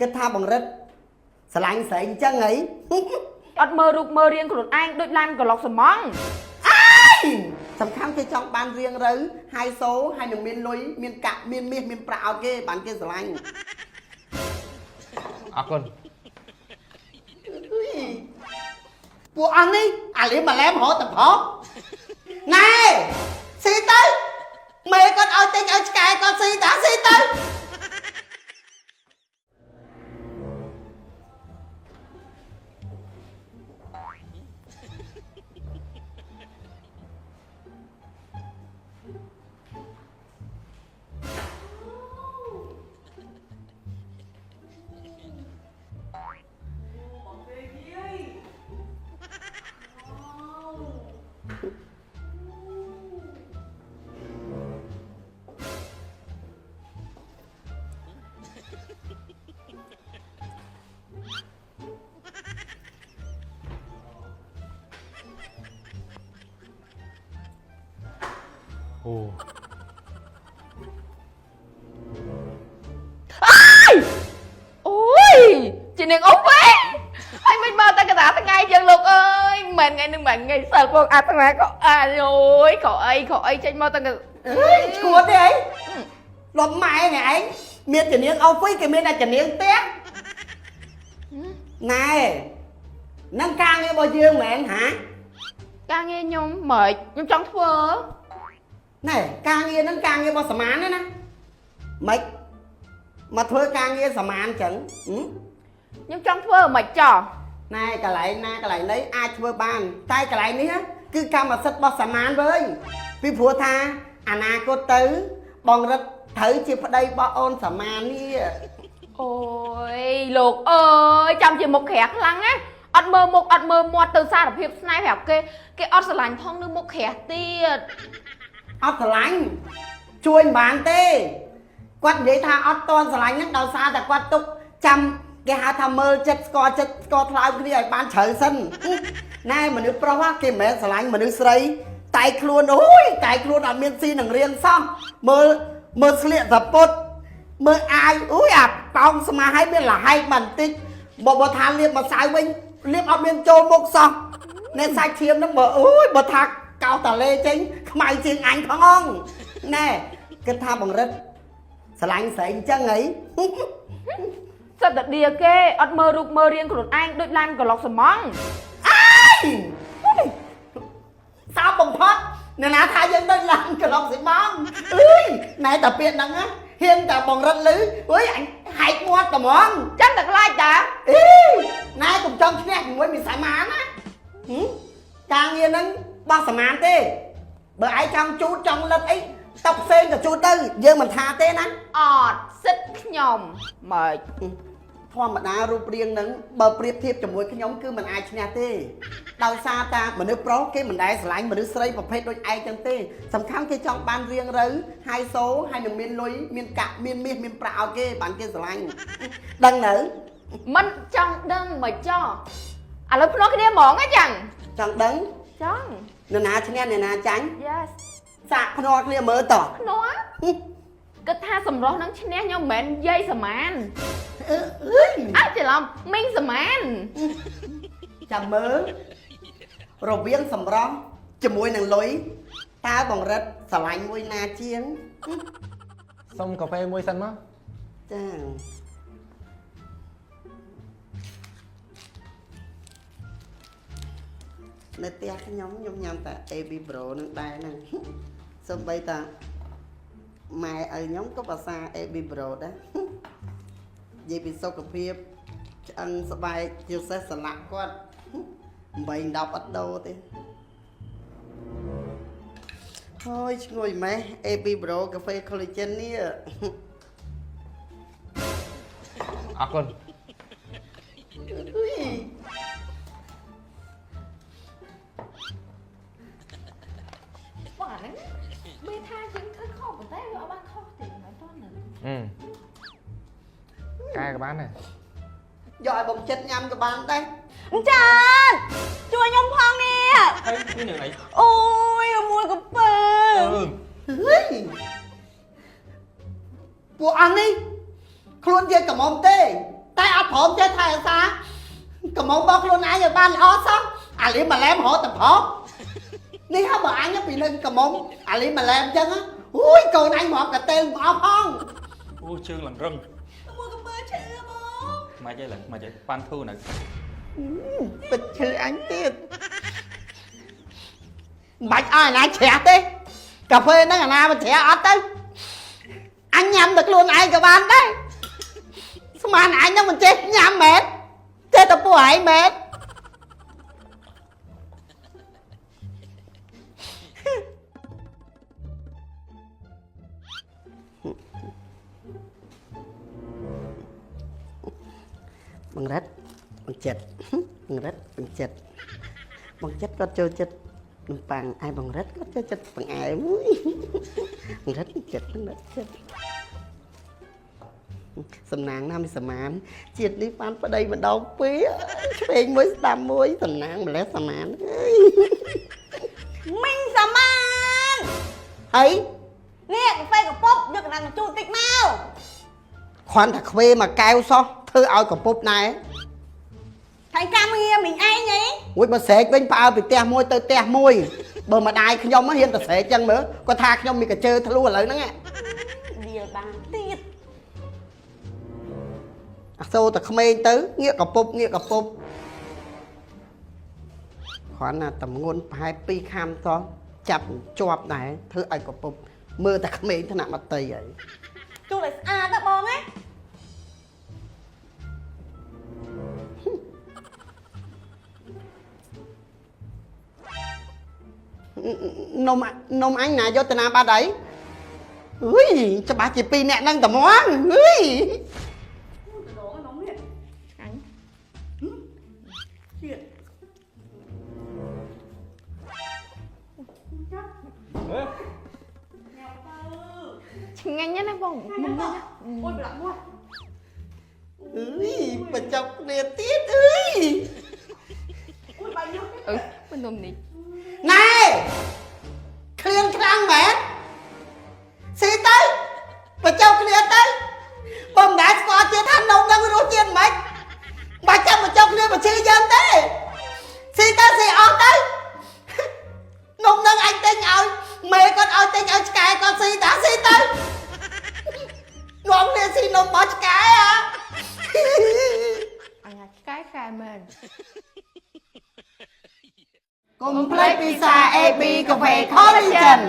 kết tha bằng rất xà lạnh sấy chăng ấy ọt mơ rụt mơ riêng của anh đôi lan của lọc sầm mong sầm khám cái trong ban riêng rứ hai số hai đường miên lối miên cạn miên prạo kia bạn kia xà lạnh con bộ ăn đi à lấy mà lém hổ tập hổ này xí tới mày con ơi tinh ơi cái con xí đã xí tới ồ ôi chị Niên út vậy anh mình mơ ta cái tả thằng ngày dân lục ơi mình ngày sợ con à thằng này có à rồi khỏi tranh mơ ta cái chuột đi ấy lọt mày này anh miên chỉ niếng ông phí cái miên là chỉ niếng té này nâng cao như bao nhiêu mà anh hả ca nghe nhung mời nhung trong thơ này ca nghe nâng cao như bao sầm án đấy nè mấy mà thôi ca nghe sầm án chẳng nhung trong thơ mày trò này cả lại lấy ai thưa bàn tay cả lại ní á cứ cam mà sất bao sầm án với vì phùa tha à na cô tứ bằng rất thử chỉ vào đây bao ôn sầm án đi ôi lục ơi chăm chỉ một khẹt lăng á ọt mơ một từ xa đập hiệp snipe hẹp cái ọt sờ lạnh phong nước một khẹt tiệt ọt sờ lạnh chui bàn tê quát vậy tha ọt toàn sờ lạnh nhất đầu xaแต่quát tục chăm cái hạt tham mơ chất co tháo cái này ban trời sân nay mà nước pro cái mẹ sờ lạnh mà nước sấy tay luôn ôi tay luôn ở miền xin đằng riêng xong mơ sliện dập bột mơ ai ui à bong mà hay biết là hay bản tích bộ than liệp mà sai bên liệp ở bên châu mục xong nên sai chiếm nó mở ui bộ thạc cao tà lê chính mày chiên anh phải không nè cái tha bằng rất sờ lạnh sấy chân ấy sao tật đìa kê ọt mơ rụt mơ riêng của anh đôi lan của lọc sầm mong sao bồng thoát nè ná thay dân đôi lan của lọc sầm mong ui này tập biện đằng á hiên ta bằng rất lứ với anh hãy ngoan tầm món chắc là like chả ý nay cùng trong cái này mới bị xả mán á càng nhiên nâng bao xả mán tê bởi ai trong chú trong lần ấy tóc sen của chú tư giờ mình tha tên á ọt xích nhom mời ធម្មតារូបរាងហ្នឹងបើប្រៀបធៀបជាមួយខ្ញុំគឺមិនអាចឈ្នះទេដោយសារតាមនុស្សប្រុសគេមិនដែលស្រឡាញ់មនុស្សស្រីប្រភេទដូចឯងចឹងទេសំខាន់គេចង់បានរៀងរូវហើយសូហើយនឹងមានលុយមានកាក់មានមាសមានប្រាក់ឲ្យគេបានគេស្រឡាញ់ដឹងនៅ mình trong đơn mà cho à lúc nó cái đĩa món á chẳng ចង់ដឹង chẳng នរណាឈ្នះនរណាចាញ់ yes សាកភ្នាល់គ្នាមើលត nó cái tha sầm rót nắng chén nhau mẹ dây sầm man ai chỉ làm minh sầm man ចាំមើលរវាងសម្រស់ជាមួយនឹងលុយតើបងរិទ្ធស្រឡាញ់មួយណាជាង xong cà phê môi xanh má ចានៅផ្ទះខ្ញុំញ៉ាំតែ AB Pro នឹងដែរហ្នឹងសូម្បីតាម៉ែឲ្យខ្ញុំក៏ភាសា AB Pro ដែរនិយាយពីសុខភាពឆ្អឹងស្បែកជាពិសេសសន្លាក់គាត់8 10អត់ដូរទេហើយឈ្ងុយម៉េះ AB Pro កាហ្វេ collagen នេះ con quả đấy bê tha chứng thấy khó của tay ở ban khó thì nói to nữa cay cái bán này យកឲ្យបងចិត្តញ៉ាំក៏បានដែរ ចាជួយខ្ញុំផងនេះ ấy cái này này អូយមួយកាហ្វេ ពួកអស់នេះខ្លួនជាកំមុំទេតែ ត់ព្រមចេះថែរក្សាកំងបងខ្លួនឯងឲ្យបានល្អសោះអាលីម្លែមរត់តែផកនេះហ่าបើអញពីនឹងកំងអាលីម្លែមអញ្ចឹងអូយកូនអញមកកតេលមកអស់ផង អូជើងឡើងរឹង មួយកំពើឈឺបង មកចេះឡើងមកចេះប៉ាន់ធូរនៅ ពិតឈឺអញទៀតមិនបាច់ឲ្យអាណាជ្រះទេកាហ្វេហ្នឹងអាណាមិនជ្រះអត់ទៅអញញ៉ាំតែខ្លួនឯងក៏បានដែរស្មានអញហ្នឹងមិនចេះញ៉ាំមែនចេះតែពួកឯងមែនបងរ៉ាត់បងចិត្តបងរ៉ាត់បងចិត្តបងចិត្តគាត់ចូលចិត្តនំប៉័ងឯបងរ៉ាត់គាត់ចូលចិត្តបង្អែមបងរ៉ាត់ចិត្តបងរ៉ាត់ចិត្តសំណាងណាមិនសមានជាតិនេះបានប្តីម្ដងពីរឆ្វេងមួយស្ដាំមួយសំណាងម្លេះសមានអើយ មីងសាម៉ាន ហើយ នេះកាហ្វេកំពុកយកកណ្ដាលមកជូតតិចមក គ្រាន់តែខ្វេមកកែវសោះធ្វើឲ្យកពុបណែ ថៃកម្មងារមីងឯងហី មួយមកស្រែកវិញផ្អើពីផ្ទះមួយទៅផ្ទះមួយបើម្ដាយខ្ញុំហ៊ានតែស្រែកចឹងមើលគាត់ថាខ្ញុំមានកញ្ជើធ្លុះឥឡូវហ្នឹង វាបានទៀត អាសូរតែក្មេងទៅងាកកពុបងាកកពុបគ្រាន់តែតម្ងន់ប្រហែល2ខាំសោះចាប់ជាប់ដែរធ្វើឲ្យកពុបមើលតែក្មេងថ្នាក់មត្តេយហើយ ជូតឲ្យស្អាតណាបងណា នំអញណាយកទៅណាបាត់ហើយអើយច្បាស់ជា2នាក់ហ្នឹងតែហ្មងអើយ ឆ្ងាញ់ណាស់បងមុនណា អូយប្រឡាក់មក អើយបញ្ចប់គ្នាទៀតអើយ អូយបាយញ៉ាំ មិននំនេះ ណែឃ្លៀងខ្លាំងមែនស៊ីទៅបញ្ចប់គ្នាទៅបើមិនដែលស្គាល់ជាថានំនឹងរសជាតិមិនបាច់ចាំបញ្ចប់គ្នាបញ្ជីយើងទេស៊ីទៅស៊ីអស់ទៅនំនឹងអញទិញឲ្យមេគាត់ឲ្យទិញឲ្យឆ្កែគាត់ស៊ីតាស៊ីទៅងំគ្នាស៊ីនំបោះឆ្កែហ៎ អញឆ្កែខែមែន កុំភ្លេចពិសា AB កាហ្វេ Collagen